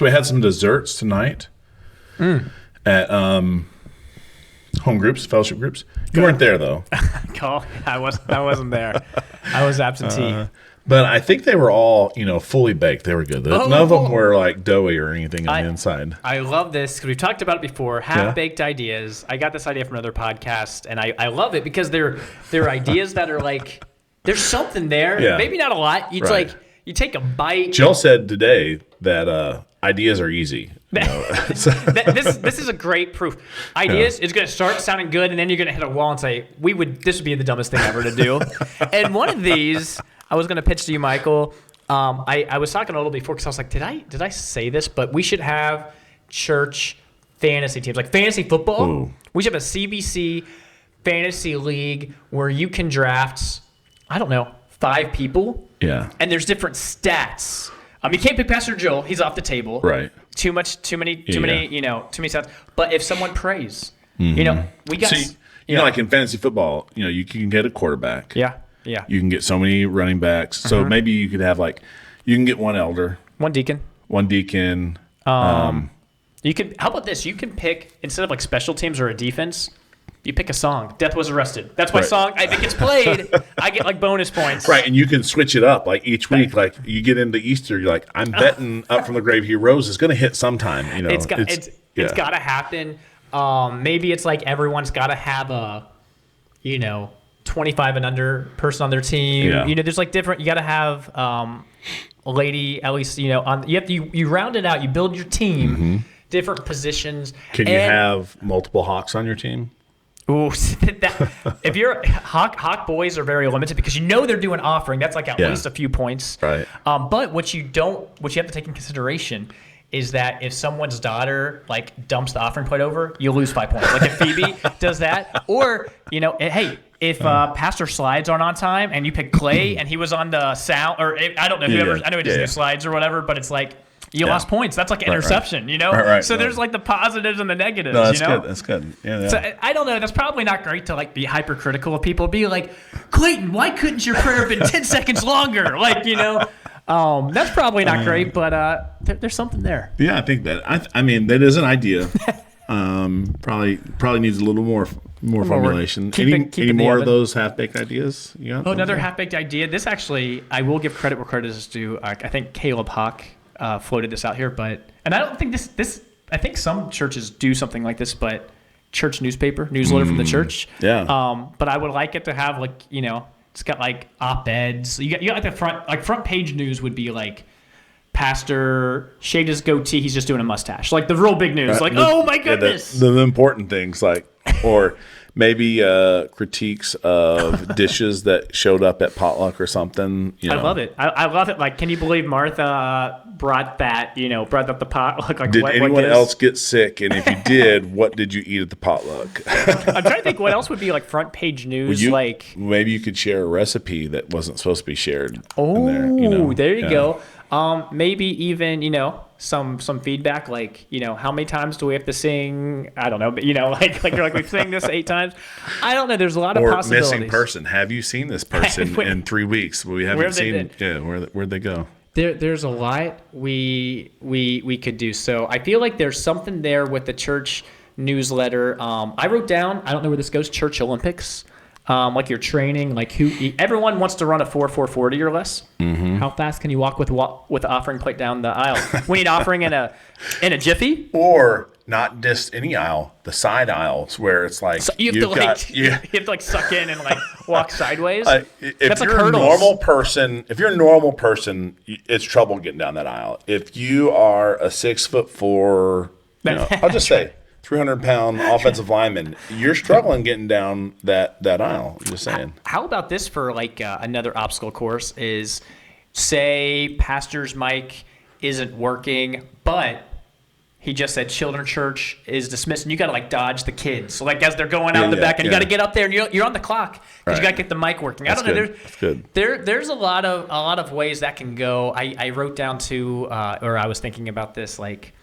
So we had some desserts tonight at home groups, fellowship groups. You weren't there though. Cool. I wasn't there. I was absentee. But I think they were all, fully baked. They were good. None of them were like doughy or anything on the inside. I love this because we've talked about it before. Half-baked ideas. I got this idea from another podcast, and I love it because they're ideas that are like, there's something there. Yeah. Maybe not a lot. It's like you take a bite. Jill said today that ideas are easy. This is a great proof. Ideas is going to start sounding good, and then you're going to hit a wall and say, this would be the dumbest thing ever to do. And one of these, I was going to pitch to you, Michael. I was talking a little before because I was like, did I say this? But we should have church fantasy teams, like fantasy football. Ooh. We should have a CBC fantasy league where you can draft, 5 people. Yeah. And there's different stats. You can't pick Pastor Joel; he's off the table. Right. Too many stats. But if someone prays, we got. So like in fantasy football, you can get a quarterback. Yeah. Yeah. You can get so many running backs. So maybe you could have you can get one elder, one deacon. You can. How about this? You can pick instead of like special teams or a defense. You pick a song. Death was arrested. That's my song. If it gets played, I get like bonus points. Right, and you can switch it up like each week. Like you get into Easter, you're like, I'm betting Up from the Grave He Rose is going to hit sometime. It's got to happen. Maybe it's like everyone's got to have a, 25 and under person on their team. Yeah. There's like different. You got to have a lady at least. You have to you round it out. You build your team, different positions. Can you have multiple Hawks on your team? Ooh, if you're Hawk boys are very limited because they're doing offering. That's like at least a few points. Right. But what you have to take in consideration is that if someone's daughter like dumps the offering plate over, you lose 5 points. Like if Phoebe does that, or hey, if Pastor Slides aren't on time and you pick Clay and he was on the sound, or I don't know whoever. I know he doesn't do slides or whatever, but it's like. You lost points. That's like an interception, Right. So there's like the positives and the negatives, No, that's good. That's good. Yeah. So I don't know. That's probably not great to like be hypercritical of people. Be like, Clayton, why couldn't your prayer have been 10 seconds longer? That's probably not great, but there's something there. Yeah, I think that. I mean, that is an idea. Probably needs a little more formulation. Any more of those half-baked ideas? Another half-baked idea. This actually, I will give credit where credit is due. I think Caleb Hawk floated this out here, and I don't think this. I think some churches do something like this, but church newsletter from the church. Yeah. But I would like it to have it's got like op-eds. You got like the front page news would be like, Pastor shaved his goatee. He's just doing a mustache. Like the real big news. Like, oh my goodness. The important things or maybe critiques of dishes that showed up at potluck or something. I love it. I love it. Like, can you believe Martha brought that? Brought up the potluck. Like, did anyone else get sick? And if you did, what did you eat at the potluck? I'm trying to think what else would be like front page news. Maybe you could share a recipe that wasn't supposed to be shared. Oh, in there you go. Maybe even, some feedback like, how many times do we have to sing? I don't know, but we've sang this 8 times. I don't know. There's a lot of possibilities. Or missing person. Have you seen this person in 3 weeks? We haven't seen. Yeah, where'd they go? There's a lot we could do. So I feel like there's something there with the church newsletter. I wrote down, I don't know where this goes, Church Olympics. Like your training, like everyone wants to run a 4:40 or less. Mm-hmm. How fast can you walk with the offering plate down the aisle? We need offering in a jiffy, or not just any aisle, the side aisles where it's like so you have to suck in and like walk sideways. If you're a normal person, it's trouble getting down that aisle. If you are a 6'4", I'll just say 300-pound offensive lineman, you're struggling getting down that aisle. I'm just saying. How about this for like another obstacle course is, say Pastor's mic isn't working, but he just said children's church is dismissed, and you got to like dodge the kids. So like as they're going out the back, and you got to get up there, and you're on the clock because you got to get the mic working. I don't know. That's good. There's a lot of ways that can go. I wrote down or I was thinking about this like.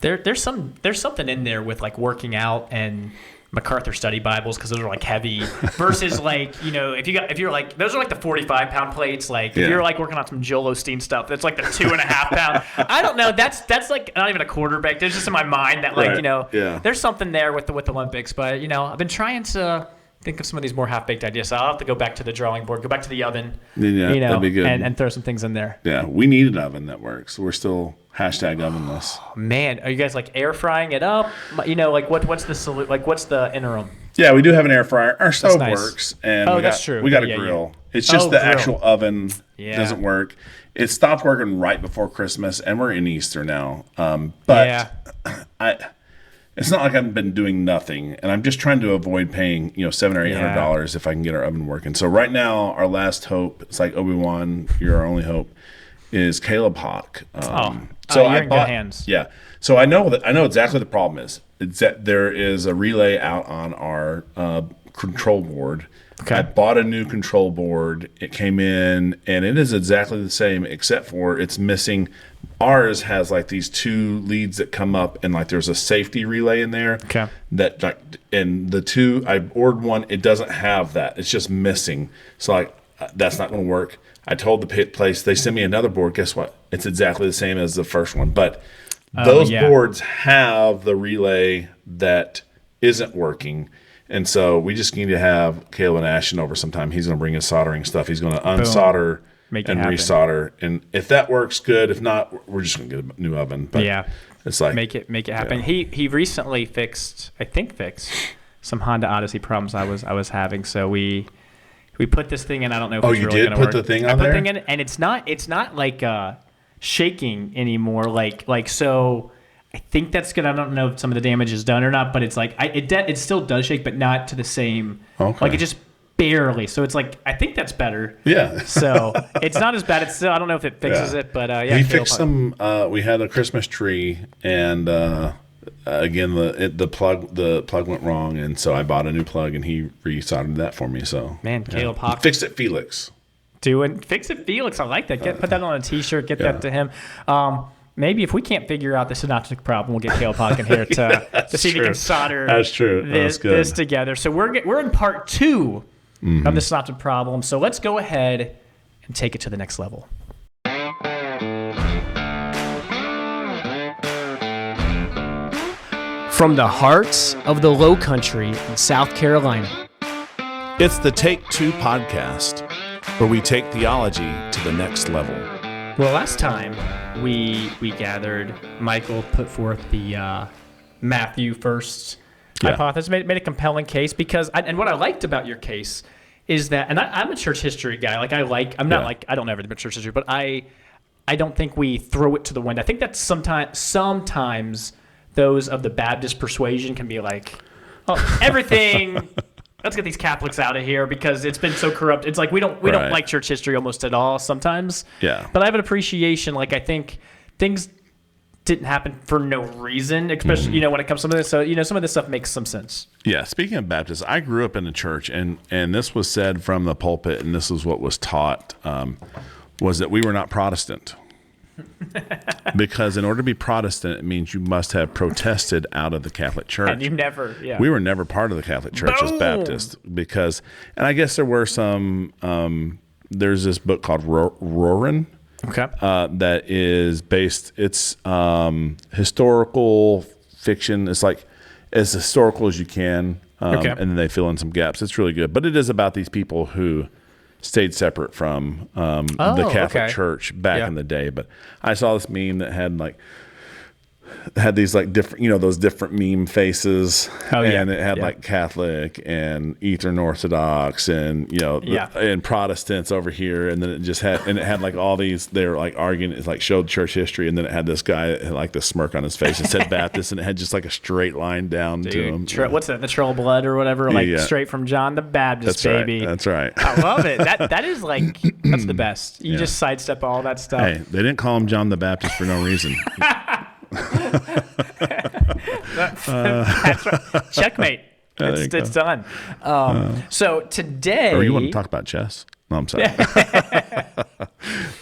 There's something in there with like working out and MacArthur study Bibles because those are like heavy versus like, if you're like, those are like the 45-pound plates. Like if you're like working on some Joel Osteen stuff, that's like the 2.5 pound. I don't know. That's like not even a quarterback. There's just in my mind that like, there's something there with the Olympics. But, I've been trying to think of some of these more half-baked ideas. So I'll have to go back to the drawing board, go back to the oven, that'd be good. And throw some things in there. Yeah, we need an oven that works. We're still #ovenless. Oh, man, are you guys like air frying it up? Like what's the what's the interim? Yeah, we do have an air fryer. Our stove works, and that's true. We got a grill. It's just the actual oven doesn't work. It stopped working right before Christmas, and we're in Easter now. But it's not like I've been doing nothing, and I'm just trying to avoid paying $700 or $800 if I can get our oven working. So right now, our last hope, it's like Obi-Wan, you're our only hope, is Caleb Hawk. So you're in good hands. Yeah. So I know exactly the problem is. It's that there is a relay out on our control board. Okay. I bought a new control board. It came in, and it is exactly the same, except for it's missing. Ours has like these 2 leads that come up, and like there's a safety relay in there. Okay. That like, and the 2, I ordered one. It doesn't have that. It's just missing. So like that's not going to work. I told the place, they sent me another board. Guess what? It's exactly the same as the first one, but those boards have the relay that isn't working. And so we just need to have Caleb and Ashton over sometime. He's going to bring his soldering stuff. He's going to unsolder and resolder. And if that works, good. If not, we're just going to get a new oven. But it's like make it happen. He recently fixed some Honda Odyssey problems I was having. So we put this thing in. I don't know if it's really going to work. Oh, you did put the thing on there? I put the thing in, and it's not like shaking anymore. Like so. I think that's good. I don't know if some of the damage is done or not, but it's like it still does shake, but not to the same. Okay. Like it just barely. So it's like I think that's better. Yeah. So it's not as bad. It's still, I don't know if it fixes it, but he fixed some. We had a Christmas tree, and again the plug went wrong, and so I bought a new plug, and he resoldered that for me. So Caleb Hawk. Fix it, Felix. Fix it, Felix. I like that. Put that on a T-shirt. Get that to him. Maybe if we can't figure out the synoptic problem, we'll get Caleb Hawk in here to see if he can solder this together. So we're in part 2 of the synoptic problem. So let's go ahead and take it to the next level. From the hearts of the Low Country in South Carolina, it's the Take 2 podcast, where we take theology to the next level. Well, last time we gathered, Michael put forth the Matthew first hypothesis, made a compelling case because, and what I liked about your case is that, and I'm a church history guy. I don't know everything about church history, but I don't think we throw it to the wind. I think that sometimes those of the Baptist persuasion can be like, oh, everything. Let's get these Catholics out of here because it's been so corrupt. It's like we don't like church history almost at all sometimes. Yeah. But I have an appreciation. Like I think things didn't happen for no reason, especially when it comes to some of this. So some of this stuff makes some sense. Yeah. Speaking of Baptists, I grew up in a church, and this was said from the pulpit, and this is what was taught, was that we were not Protestant. Because in order to be Protestant, it means you must have protested out of the Catholic Church. And we were never part of the Catholic Church as Baptists because, and I guess there were some. There's this book called Roarin'. Okay. That is based. It's historical fiction. It's like as historical as you can. And then they fill in some gaps. It's really good, but it is about these people who stayed separate from the Catholic Church back in the day. But I saw this meme that had these like different, those different meme faces, and it had like Catholic and Eastern Orthodox and and Protestants over here, and then it had like all these. They were like arguing. It like showed church history, and then it had this guy that had like this smirk on his face and said Baptist, and it had just like a straight line down to him. What's that? The Troll Blood or whatever, like straight from John the Baptist, baby. That's right. I love it. That is like that's the best. You just sidestep all that stuff. Hey, they didn't call him John the Baptist for no reason. That's right. Checkmate. It's done. So today, or you want to talk about chess? No, I'm sorry.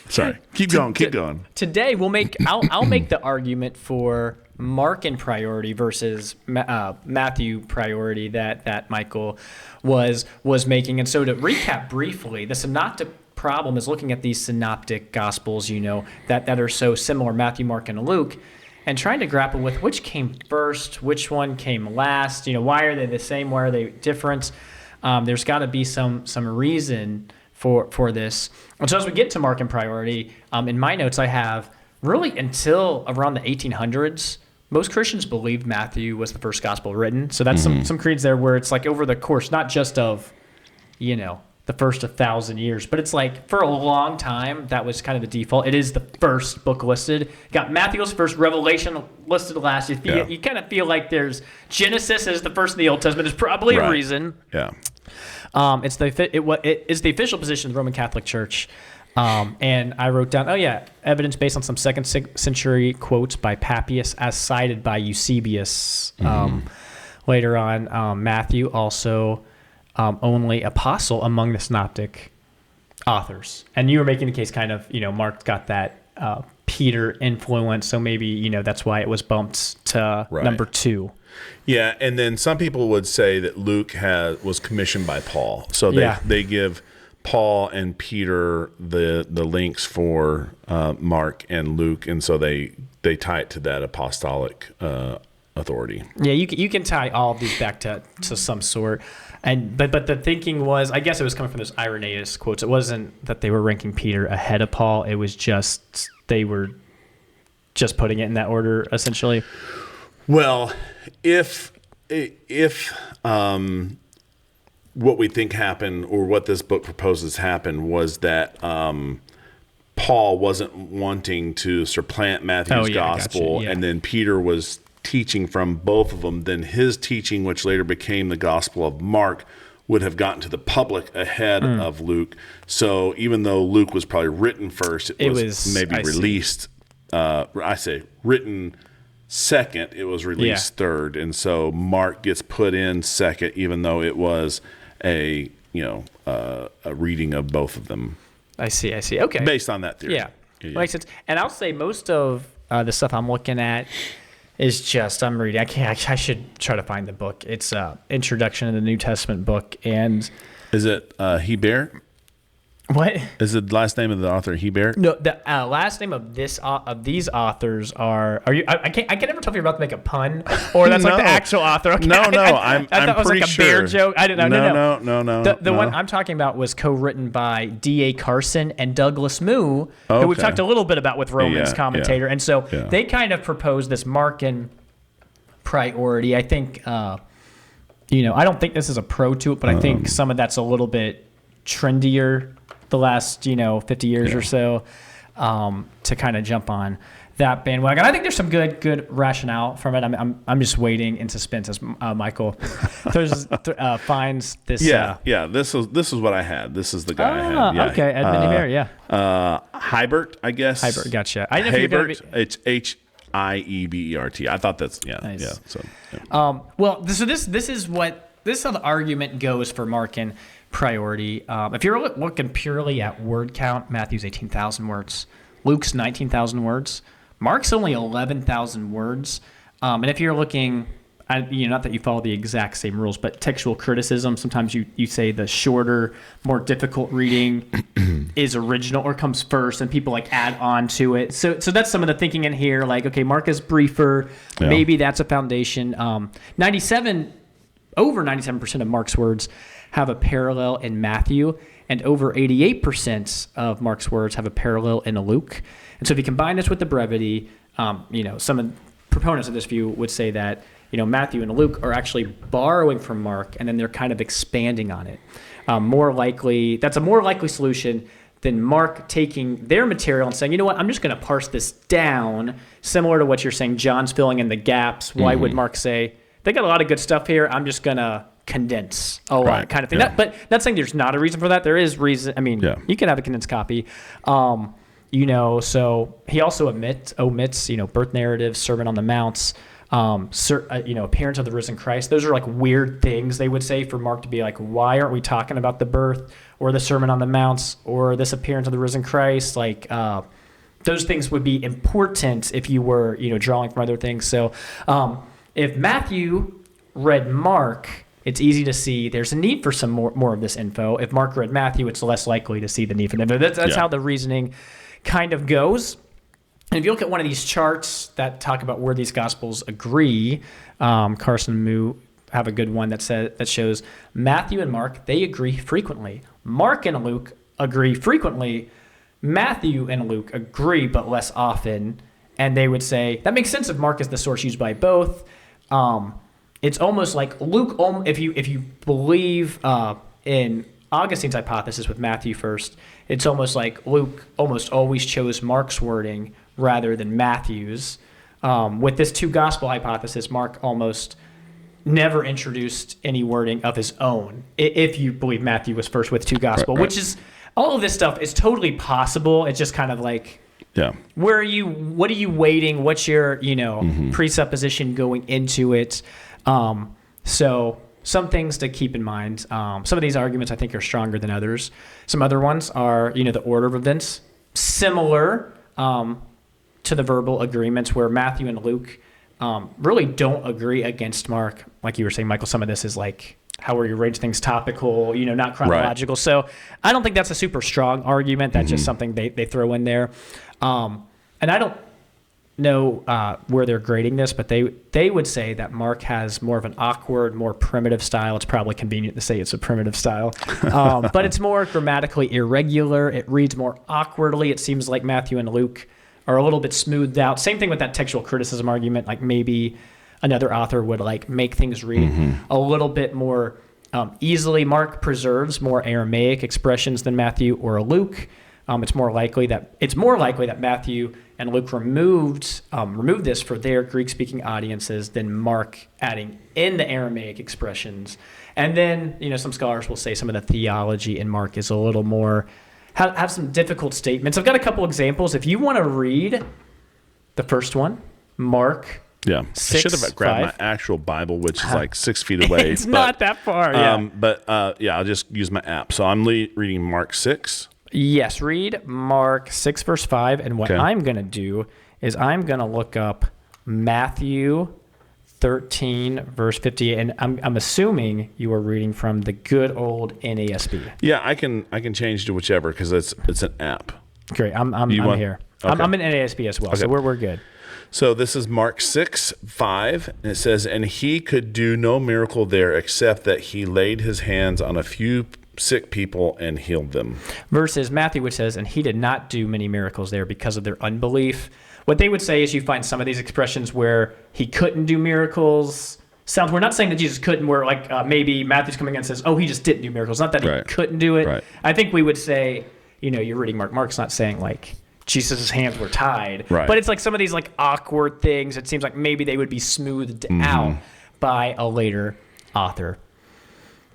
Sorry. Keep going. Today I'll make the argument for Markan priority versus Matthew priority that Michael was making. And so to recap briefly, the synoptic problem is looking at these synoptic gospels, that are so similar, Matthew, Mark, and Luke, and trying to grapple with which came first, which one came last, why are they the same, why are they different? There's got to be some reason for this. And so as we get to Markan priority, in my notes I have really until around the 1800s, most Christians believed Matthew was the first gospel written. So that's some creeds there where it's like over the course, not just of, the first 1,000 years, but it's like for a long time, that was kind of the default. It is the first book listed. Got Matthew's first, Revelation listed last. You kind of feel like there's Genesis is the first in the Old Testament. There's probably a reason. Yeah. It's the official position of the Roman Catholic Church. And I wrote down, evidence based on some second century quotes by Papias as cited by Eusebius. Later on, Matthew also only apostle among the synoptic authors. And you were making the case kind of, Mark got that Peter influence, so maybe, that's why it was bumped to number 2. Yeah, and then some people would say that Luke was commissioned by Paul. So they give Paul and Peter the links for Mark and Luke, and so they tie it to that apostolic authority. Yeah, you can tie all of these back to some sort. But the thinking was, I guess it was coming from those Irenaeus quotes. It wasn't that they were ranking Peter ahead of Paul. It was just they were just putting it in that order, essentially. Well, if what we think happened, or what this book proposes happened, was that Paul wasn't wanting to supplant Matthew's gospel, and then Peter was teaching from both of them, then his teaching, which later became the Gospel of Mark, would have gotten to the public ahead of Luke. So even though Luke was probably written first, it was maybe released. Written second, it was released third, and so Mark gets put in second, even though it was a reading of both of them. I see. Okay. Based on that theory. Yeah. Makes sense. And I'll say most of the stuff I'm looking at is just I'm reading. I should try to find the book. It's Introduction to the New Testament book, and is it Hebert? What is the last name of the author? Hebert? No, the last name of these authors are you? I can never tell if you're about to make a pun or that's like the actual author. Okay. No, I'm that was pretty like a sure. Bear joke. I didn't know. No. The one I'm talking about was co-written by D.A. Carson and Douglas Moo, who we've talked a little bit about with Romans commentator, and so they kind of proposed this Markan priority. I think, I don't think this is a pro to it, but I think some of that's a little bit trendier the last 50 years or so, to kind of jump on that bandwagon. I think there's some good rationale from it. I'm just waiting in suspense as Michael finds this. This is what I had. This is the guy I had. Yeah. Okay, Edmund Hebert. Hebert, I guess. Hebert, gotcha. I didn't know if you're gonna be... It's Hiebert. I thought that's nice. Yeah. So so this is how the argument goes for Markan priority. If you're looking purely at word count, Matthew's 18,000 words, Luke's 19,000 words, Mark's only 11,000 words. And if you're looking, not that you follow the exact same rules, but textual criticism, sometimes you say the shorter, more difficult reading is original or comes first, and people add on to it. So that's some of the thinking in here. Okay, Mark is briefer. Yeah. Maybe that's a foundation. Over 97% of Mark's words have a parallel in Matthew, and over 88% of Mark's words have a parallel in Luke. And so if you combine this with the brevity, some of the proponents of this view would say that, Matthew and Luke are actually borrowing from Mark, and then they're kind of expanding on it. That's a more likely solution than Mark taking their material and saying, I'm just going to parse this down, similar to what you're saying, John's filling in the gaps. Why would Mark say, they got a lot of good stuff here, I'm just going to condense a lot kind of thing. Yeah. But not saying there's not a reason for that. There is reason. I mean, you can have a condensed copy. So he also omits, birth narratives, Sermon on the Mounts, appearance of the risen Christ. Those are weird things they would say for Mark to be why aren't we talking about the birth or the Sermon on the Mounts or this appearance of the risen Christ? those things would be important if you were, drawing from other things. So if Matthew read Mark, it's easy to see there's a need for some more of this info. If Mark read Matthew, it's less likely to see the need for them. That's how the reasoning kind of goes. And if you look at one of these charts that talk about where these gospels agree, Carson and Moo have a good one that shows Matthew and Mark, they agree frequently. Mark and Luke agree frequently. Matthew and Luke agree, but less often. And they would say, that makes sense if Mark is the source used by both. It's almost like Luke, if you believe in Augustine's hypothesis with Matthew first, it's almost like Luke almost always chose Mark's wording rather than Matthew's. With this two gospel hypothesis, Mark almost never introduced any wording of his own, if you believe Matthew was first with two gospel, which is, all of this stuff is totally possible. It's just kind of like, what are you weighting? What's your, presupposition going into it? So some things to keep in mind. Some of these arguments I think are stronger than others. Some other ones are, the order of events, similar to the verbal agreements where Matthew and Luke really don't agree against Mark. Like you were saying, Michael, some of this is like, how are you arrange things topical, not chronological. Right. So I don't think that's a super strong argument. That's just something they throw in there. And I don't know where they're grading this, but they would say that Mark has more of an awkward, more primitive style. It's probably convenient to say it's a primitive style, but it's more grammatically irregular. It reads more awkwardly. It seems like Matthew and Luke are a little bit smoothed out. Same thing with that textual criticism argument. Like maybe another author would like make things read a little bit more easily. Mark preserves more Aramaic expressions than Matthew or Luke. It's more likely that Matthew and Luke removed this for their Greek-speaking audiences than Mark adding in the Aramaic expressions. And then, some scholars will say some of the theology in Mark is a little more, have some difficult statements. I've got a couple examples. If you want to read the first one, Mark. Yeah, 6, I should have grabbed my actual Bible, which is like 6 feet away. It's not that far, I'll just use my app. So I'm reading Mark 6. Yes, read Mark 6, verse 5. And what I'm going to do is I'm going to look up Matthew 13, verse 58. And I'm assuming you are reading from the good old NASB. Yeah, I can change to whichever because it's an app. Great, I'm here. Okay. I'm in NASB as well, so we're good. So this is Mark 6, 5, and it says, "And he could do no miracle there except that he laid his hands on a few sick people and healed them." Versus Matthew, which says, "And he did not do many miracles there because of their unbelief." What they would say is you find some of these expressions where he couldn't do miracles. We're not saying that Jesus couldn't, where like maybe Matthew's coming in and says, oh, he just didn't do miracles. Not that he couldn't do it. Right. I think we would say, you're reading Mark. Mark's not saying like, Jesus' hands were tied. Right. But it's like some of these like awkward things. It seems like maybe they would be smoothed out by a later author.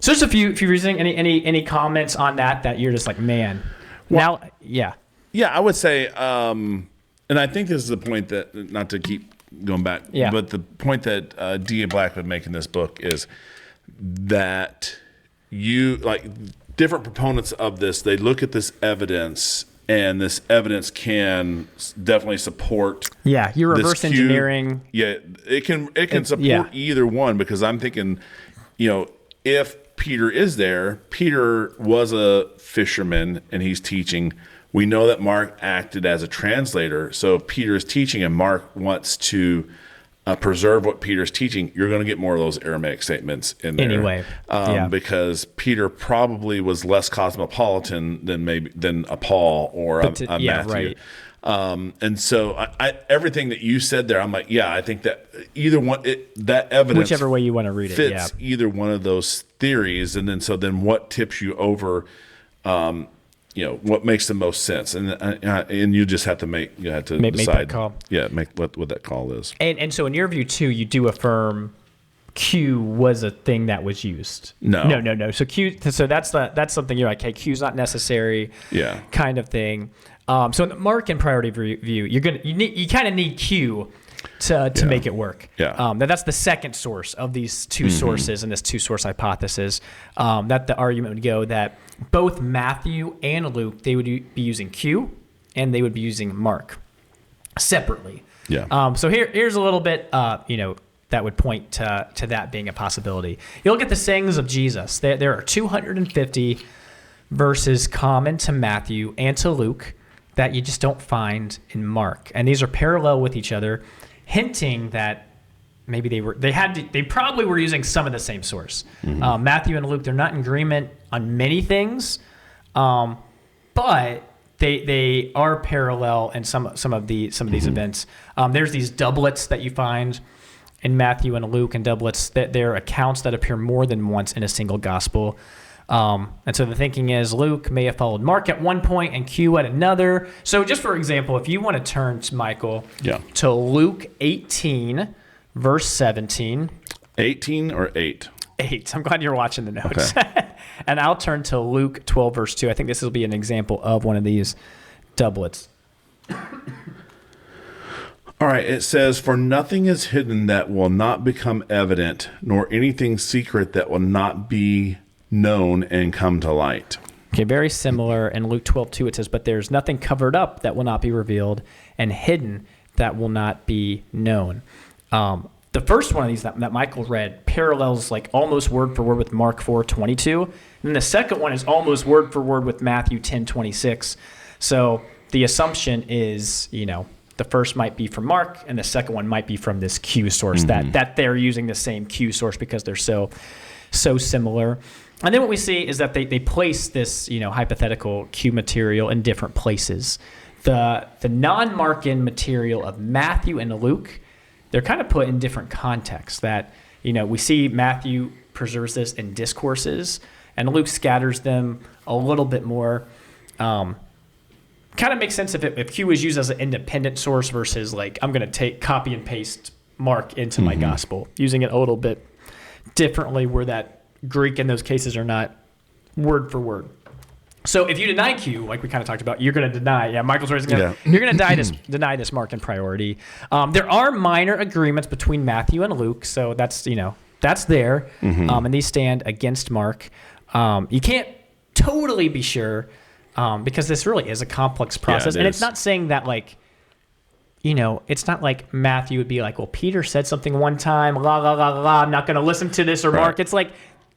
So just a few reasoning. Any comments on that you're just like, man. Well, now, yeah. Yeah, I would say, and I think this is the point that, not to keep going back, but the point that D.A. Black would make in this book is that different proponents of this, they look at this evidence, and this evidence can definitely support. Yeah, you're reverse engineering. Yeah, it can support either one, because I'm thinking, if Peter is there, Peter was a fisherman and he's teaching. We know that Mark acted as a translator. So if Peter is teaching and Mark wants to preserve what Peter's teaching, you're going to get more of those Aramaic statements in there. Anyway, because Peter probably was less cosmopolitan than a Paul or a Matthew. Right. And so everything that you said there, I'm like, I think that either one, that evidence, whichever way you want to read it, fits either one of those theories. And then what tips you over, what makes the most sense, and you just have to decide. Make that call. Yeah, make what that call is. And so in your view too, you do affirm Q was a thing that was used. No. So Q. So that's something you're like, hey, Q's not necessary. Yeah. Kind of thing. So in the Markan priority view, you kind of need Q to make it work. Yeah. That's the second source of these two sources and this two source hypothesis. That the argument would go that both Matthew and Luke, they would be using Q, and they would be using Mark separately. Yeah. So here's a little bit, that would point to that being a possibility. You look at the sayings of Jesus. There are 250 verses common to Matthew and to Luke that you just don't find in Mark, and these are parallel with each other, hinting that maybe they probably were using some of the same source. Matthew and Luke, they're not in agreement on many things, but they are parallel in some of these events. There's these doublets that you find in Matthew and Luke, and doublets that they're accounts that appear more than once in a single gospel. And so the thinking is Luke may have followed Mark at one point and Q at another. So just for example, if you want to turn to Michael to Luke 18, verse 17. 18 or 8? 8. I'm glad you're watching the notes. Okay. And I'll turn to Luke 12, verse 2. I think this will be an example of one of these doublets. All right, it says, "For nothing is hidden that will not become evident, nor anything secret that will not be known and come to light." Okay, very similar in Luke 12:2. It says, "But there's nothing covered up that will not be revealed, and hidden that will not be known." The first one of these that Michael read parallels like almost word for word with Mark 4:22, and then the second one is almost word for word with Matthew 10:26. So the assumption is, the first might be from Mark, and the second one might be from this Q source, that they're using the same Q source because they're so similar. And then what we see is that they place this, hypothetical Q material in different places. The non-Markan material of Matthew and Luke, they're kind of put in different contexts. That, we see Matthew preserves this in discourses, and Luke scatters them a little bit more. Kind of makes sense if Q is used as an independent source versus like I'm going to copy and paste Mark into my gospel, using it a little bit differently where that Greek in those cases are not word for word. So if you deny Q, like we kind of talked about, you're going to deny. Yeah, Michael's raising it. You're going to deny this Markan priority. There are minor agreements between Matthew and Luke, so that's there, and these stand against Mark. You can't totally be sure. Because this really is a complex process. And it's not saying that it's not like Matthew would be like, well, Peter said something one time, I'm not going to listen to this, or Mark. It's like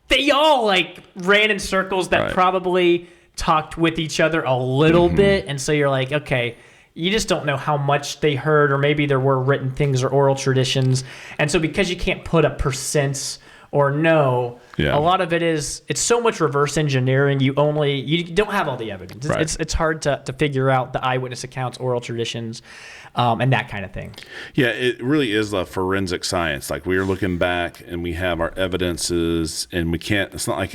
they all ran in circles that probably talked with each other a little bit. And so you're like, okay, you just don't know how much they heard, or maybe there were written things or oral traditions. And so because you can't put a percents or no, a lot of it's so much reverse engineering. You don't have all the evidence. It's hard to figure out the eyewitness accounts, oral traditions, and that kind of thing. Yeah, it really is a forensic science. Like we are looking back and we have our evidences, and it's not like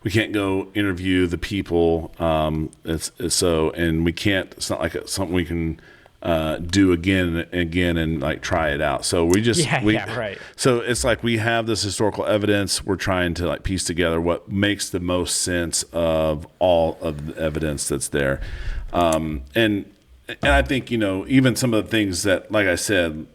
we can't go interview the people. It's not like it's something we can do again and again and try it out. So we just So it's like we have this historical evidence. We're trying to piece together what makes the most sense of all of the evidence that's there. And I think even some of the things that, like I said,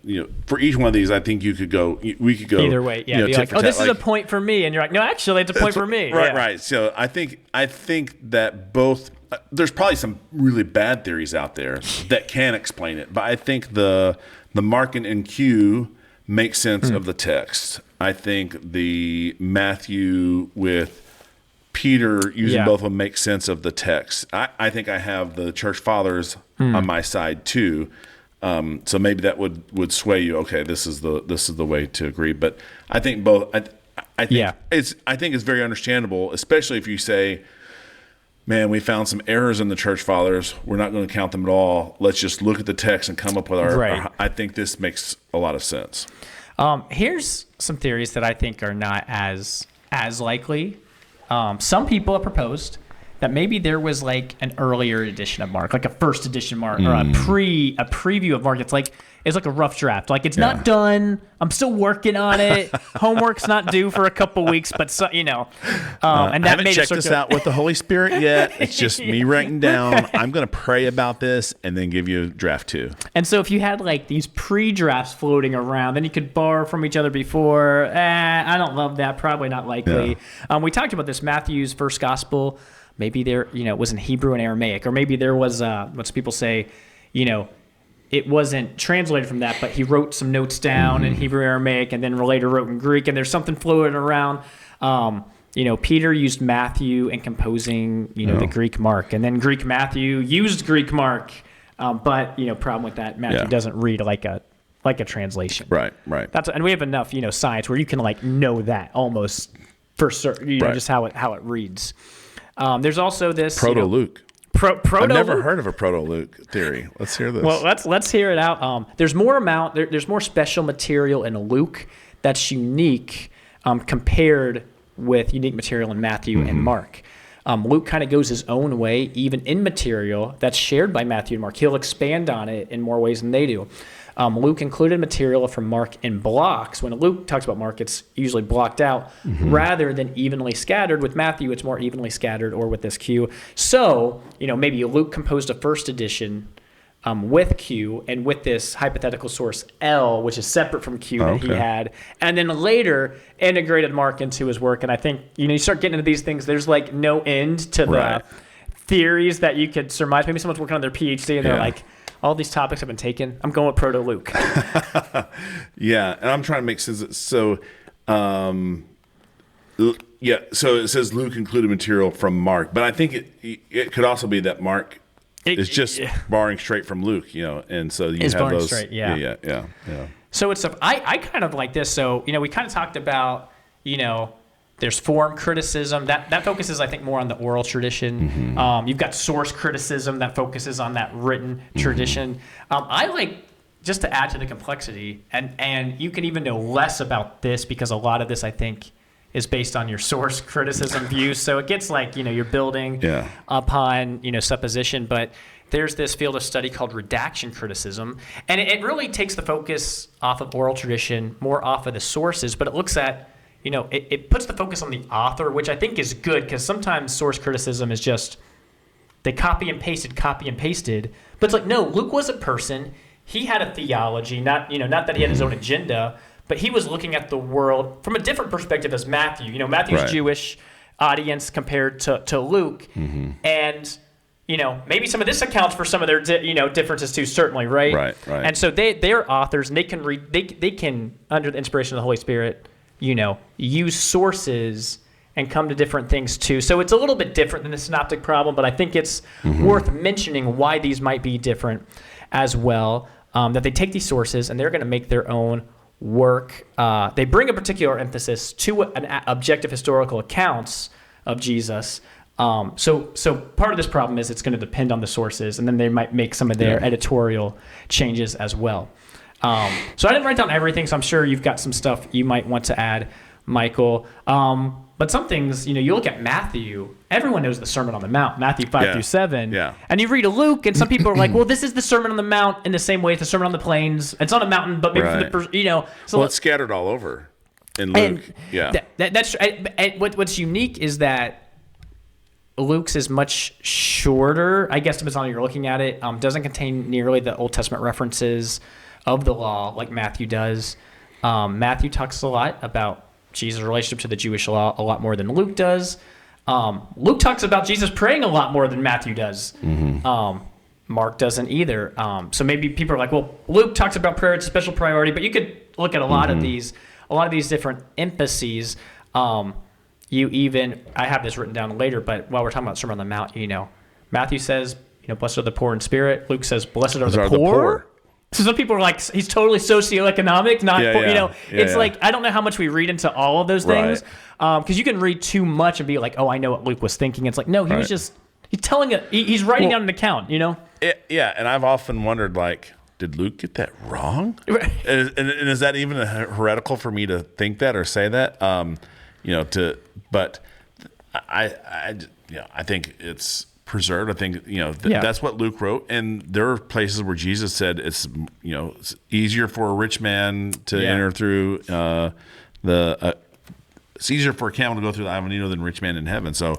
for each one of these, I think we could go either way. Yeah, be like, this is a point for me, and you're like, no, actually, it's a point for me. Right. So I think that both. There's probably some really bad theories out there that can explain it, but I think the Markan and Q make sense of the text. I think the Matthew with Peter using both of them makes sense of the text. I think I have the church fathers on my side too. So maybe that would sway you. Okay, this is the way to agree. But I think both. I think it's very understandable, especially if you say, man, we found some errors in the church fathers. We're not going to count them at all. Let's just look at the text and come up with our I think this makes a lot of sense. Here's some theories that I think are not as likely. Some people have proposed that maybe there was an earlier edition of Mark, like a first edition Mark, or a preview of Mark. It's like a rough draft. It's not done. I'm still working on it. Homework's not due for a couple weeks, but and that I haven't checked this out with the Holy Spirit yet. It's just me writing down. I'm going to pray about this and then give you draft 2. And so if you had these pre-drafts floating around, then you could borrow from each other before. I don't love that. Probably not likely. We talked about this. Matthew's first gospel. maybe there, it was in Hebrew and Aramaic, or maybe there was, what some people say, it wasn't translated from that, but he wrote some notes down in Hebrew, Aramaic, and then later wrote in Greek, and there's something floating around. Peter used Matthew in composing, the Greek Mark, and then Greek Matthew used Greek Mark, but problem with that, Matthew doesn't read like a translation. Right. And we have enough, science where you can know that almost for certain, just how it reads. There's also this Proto-Luke. Proto-Luke. I've never heard of a Proto-Luke theory. Let's hear this. Well, let's hear it out. There's more special material in Luke that's unique compared with unique material in Matthew and Mark. Luke kind of goes his own way, even in material that's shared by Matthew and Mark. He'll expand on it in more ways than they do. Luke included material from Mark in blocks. When Luke talks about Mark, it's usually blocked out rather than evenly scattered. With Matthew, it's more evenly scattered, or with this Q. So, maybe Luke composed a first edition with Q and with this hypothetical source L, which is separate from Q that he had, and then later integrated Mark into his work. And I think, you start getting into these things, there's no end to the theories that you could surmise. Maybe someone's working on their PhD and they're like, all these topics have been taken. I'm going with Proto-Luke. Yeah, and I'm trying to make sense. So, so it says Luke included material from Mark, but I think it could also be that Mark is just borrowing straight from Luke, and so you have those. Straight, yeah. So it's I kind of like this. So we kind of talked about there's form criticism that focuses, I think, more on the oral tradition. You've got source criticism that focuses on that written tradition. I like, just to add to the complexity, and you can even know less about this because a lot of this, I think, is based on your source criticism views. So it gets you're building upon, supposition. But there's this field of study called redaction criticism. And it really takes the focus off of oral tradition, more off of the sources. But it looks at, it puts the focus on the author, which I think is good, because sometimes source criticism is just, they copy and pasted. But it's no, Luke was a person. He had a theology, not that he had his own agenda, but he was looking at the world from a different perspective as Matthew. Matthew's Jewish audience compared to Luke. And, maybe some of this accounts for some of their, differences too, certainly, right? Right. And so they're authors, and they can read, they can, under the inspiration of the Holy Spirit, use sources and come to different things too. So it's a little bit different than the Synoptic Problem, but I think it's worth mentioning why these might be different as well, that they take these sources and they're going to make their own work. They bring a particular emphasis to an objective historical accounts of Jesus. So part of this problem is it's going to depend on the sources, and then they might make some of their editorial changes as well. So I didn't write down everything, so I'm sure you've got some stuff you might want to add, Michael. But some things, you look at Matthew, everyone knows the Sermon on the Mount, Matthew 5 through 7. Yeah. And you read a Luke, and some people are like, well, this is the Sermon on the Mount in the same way as the Sermon on the Plains. It's on a mountain, but maybe So it's scattered all over in Luke. That's what's unique is that Luke's is much shorter. I guess depends on how you're looking at it. Doesn't contain nearly the Old Testament references of the law like Matthew does. Matthew talks a lot about Jesus' relationship to the Jewish law a lot more than Luke does. Luke talks about Jesus praying a lot more than Matthew does. Mark doesn't either. So maybe people are like, well, Luke talks about prayer, it's a special priority, but you could look at a lot of these different emphases. I have this written down later, but while we're talking about Sermon on the Mount, Matthew says, blessed are the poor in spirit. Luke says, blessed are the poor. So some people are like, he's totally socioeconomic, not, it's like, I don't know how much we read into all of those things. Because you can read too much and be like, oh, I know what Luke was thinking. It's like, no, he was just, he's telling it, he's writing down an account, And I've often wondered, did Luke get that wrong? And is that even heretical for me to think that or say that? But I think it's preserved. I think that's what Luke wrote, and there are places where Jesus said it's easier for a rich man to enter through it's easier for a camel to go through the eye of a needle than a rich man in heaven. So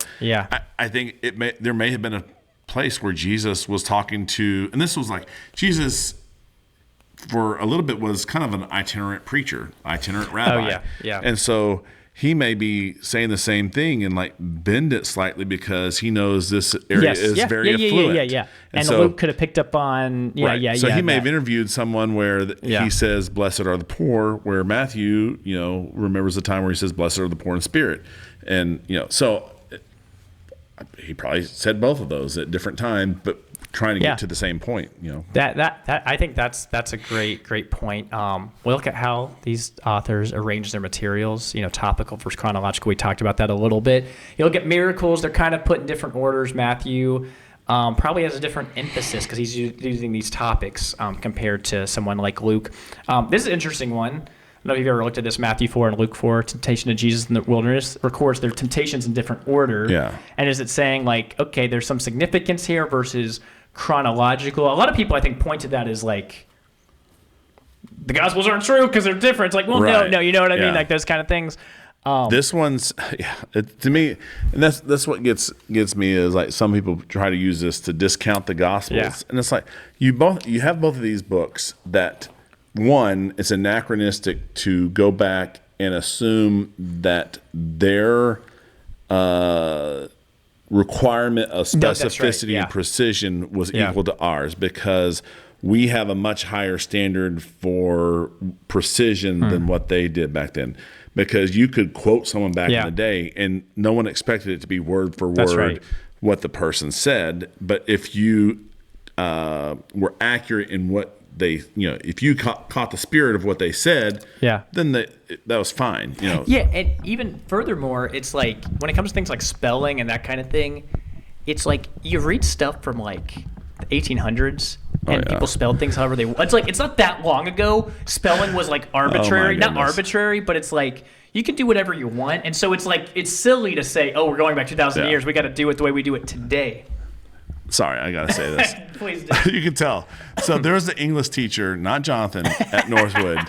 I think there may have been a place where Jesus was talking to, and this was like Jesus for a little bit was kind of an itinerant preacher, itinerant rabbi. And so he may be saying the same thing and like bend it slightly because he knows this area is very affluent. And so, Luke could have picked up on, So he may have interviewed someone where he says, blessed are the poor, where Matthew, remembers the time where he says, blessed are the poor in spirit. And, so he probably said both of those at different times, but trying to get to the same point, That I think that's a great point. We look at how these authors arrange their materials, topical versus chronological. We talked about that a little bit. You look at miracles; they're kind of put in different orders. Matthew probably has a different emphasis because he's using these topics compared to someone like Luke. This is an interesting one. I don't know if you've ever looked at this. Matthew 4 and Luke 4, temptation of Jesus in the wilderness, records their temptations in different order. Yeah. And is it saying like, okay, there's some significance here versus chronological? A lot of people, I think, point to that as like the Gospels aren't true because they're different. It's like, well, no, you know what I mean? Like those kind of things. This one's to me, and that's what gets me is like some people try to use this to discount the Gospels, and it's like you have both of these books that one, it's anachronistic to go back and assume that their requirement of specificity and precision was equal to ours, because we have a much higher standard for precision than what they did back then. Because you could quote someone back in the day and no one expected it to be word for word what the person said. But if you were accurate in what they, if you caught the spirit of what they said, then that was fine. Yeah, and even furthermore, it's like when it comes to things like spelling and that kind of thing, it's like you read stuff from like the 1800s and people spelled things however they want. It's like it's not that long ago. Spelling was like arbitrary, not arbitrary, but it's like you can do whatever you want. And so it's like it's silly to say, oh, we're going back 2,000 years. We got to do it the way we do it today. Sorry, I got to say this. Please do. You can tell. So there was an English teacher, not Jonathan, at Northwood,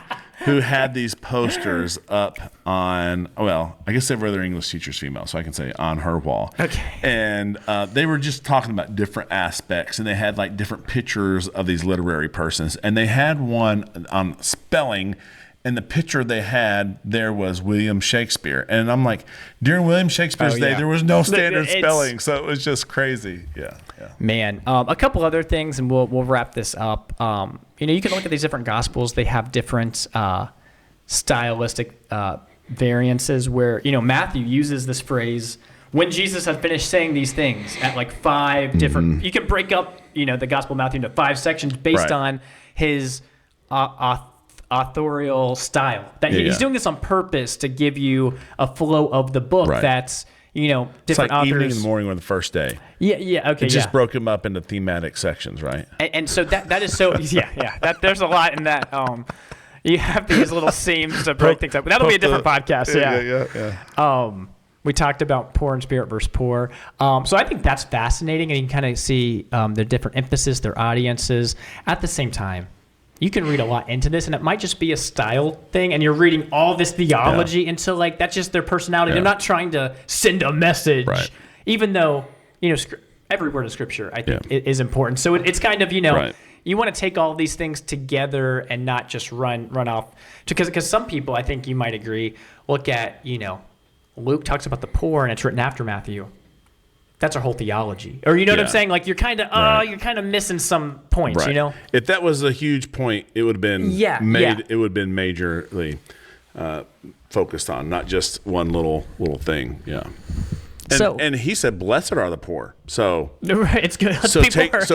who had these posters up on, well, I guess every other English teacher's female, so I can say on her wall. Okay. And they were just talking about different aspects, and they had like different pictures of these literary persons. And they had one on spelling, and the picture they had there was William Shakespeare. And I'm like, during William Shakespeare's day, there was no standard spelling, so it was just crazy. Yeah. Man, a couple other things, and we'll wrap this up. You can look at these different Gospels. They have different stylistic variances where, Matthew uses this phrase, when Jesus had finished saying these things, at like 5 different, you can break up, the Gospel of Matthew into 5 sections based on his authorial style. That he's doing this on purpose to give you a flow of the book that's, different it's like authors. Evening, in the morning, or the first day. Okay. It just broke them up into thematic sections, right? And so that is so that there's a lot in that. You have these little seams to break things up. That'll be a different podcast. Yeah. We talked about poor in spirit versus poor. So I think that's fascinating, and you can kind of see their different emphasis, their audiences. At the same time, you can read a lot into this, and it might just be a style thing, and you're reading all this theology into like that's just their personality. They're not trying to send a message, even though every word of Scripture I think is important. So it's kind of you want to take all these things together and not just run off, because some people, I think you might agree, look at Luke talks about the poor and it's written after Matthew. That's our whole theology. Or what I'm saying? Like you're kind of missing some points, If that was a huge point, it would have been it would have been majorly focused on, not just one little thing. Yeah. And he said, "Blessed are the poor." So it's good.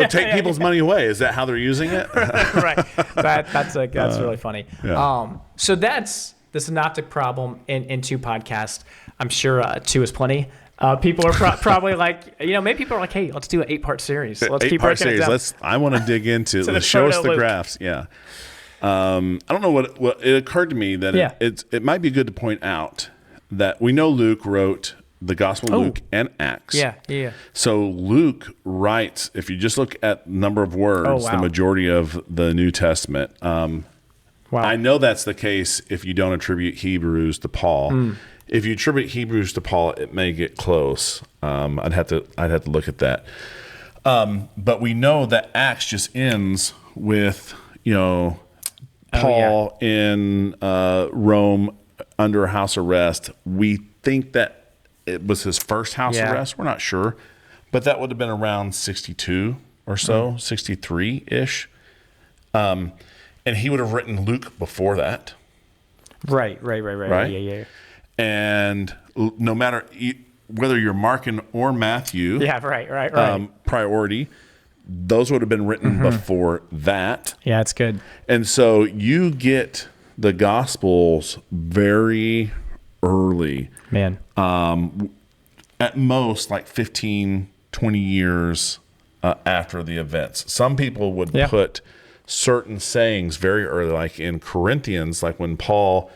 Take people's money away. Is that how they're using it? Right. That's really funny. Yeah. So that's the Synoptic Problem in 2 podcasts. I'm sure 2 is plenty. People are probably like, maybe people are like, hey, let's do an 8-part series. Let's keep breaking it down. I want to dig into it. Show us the graphs. Yeah. I don't know what it occurred to me that it might be good to point out that we know Luke wrote the Gospel of Luke and Acts. Yeah. So Luke writes, if you just look at number of words, the majority of the New Testament. I know that's the case if you don't attribute Hebrews to Paul. If you attribute Hebrews to Paul, it may get close. I'd have to look at that. But we know that Acts just ends with Paul in Rome under house arrest. We think that it was his first house arrest. We're not sure. But that would have been around 62 or so, 63-ish. And he would have written Luke before that. Right. Yeah. And no matter whether you're Markan or Matthew, right. Priority, those would have been written before that. Yeah, it's good. And so you get the Gospels very early. Man. At most, like 15, 20 years after the events. Some people would put certain sayings very early, like in Corinthians, like when Paul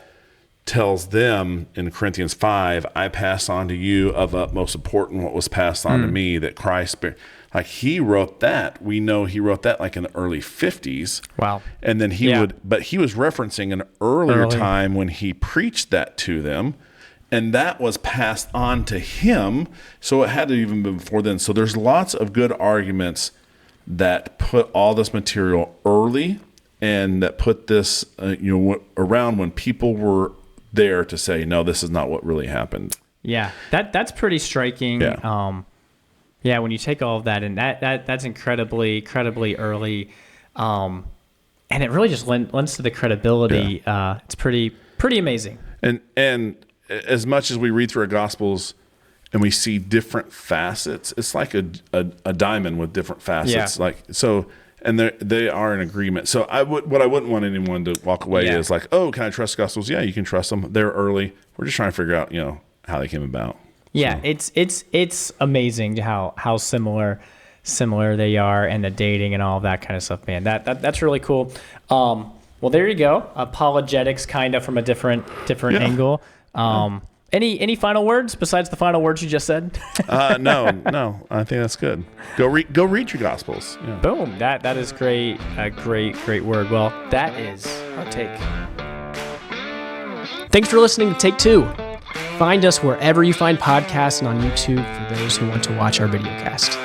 tells them in Corinthians 5, I pass on to you of utmost importance what was passed on to me, that Christ, like he wrote that. We know he wrote that like in the early 50s. Wow. And then he was referencing an earlier time when he preached that to them, and that was passed on to him. So it had to even been before then. So there's lots of good arguments that put all this material early, and that put this, around when people were there to say, no, this is not what really happened. Yeah, that's pretty striking. Yeah. When you take all of that, and that's incredibly early, and it really just lends to the credibility. Yeah. It's pretty amazing. And as much as we read through our Gospels and we see different facets, it's like a diamond with different facets. Yeah. Like so. And they are in agreement. So what I wouldn't want anyone to walk away is like, oh, can I trust Gospels? Yeah, you can trust them. They're early. We're just trying to figure out, how they came about. Yeah, so. it's amazing how similar they are, and the dating and all of that kind of stuff, man. That's really cool. Well, there you go. Apologetics, kind of from a different angle. Any final words besides the final words you just said? No. I think that's good. Go read your Gospels. Yeah. Boom. That is great. A great word. Well, that is our take. Thanks for listening to Take Two. Find us wherever you find podcasts and on YouTube for those who want to watch our videocast.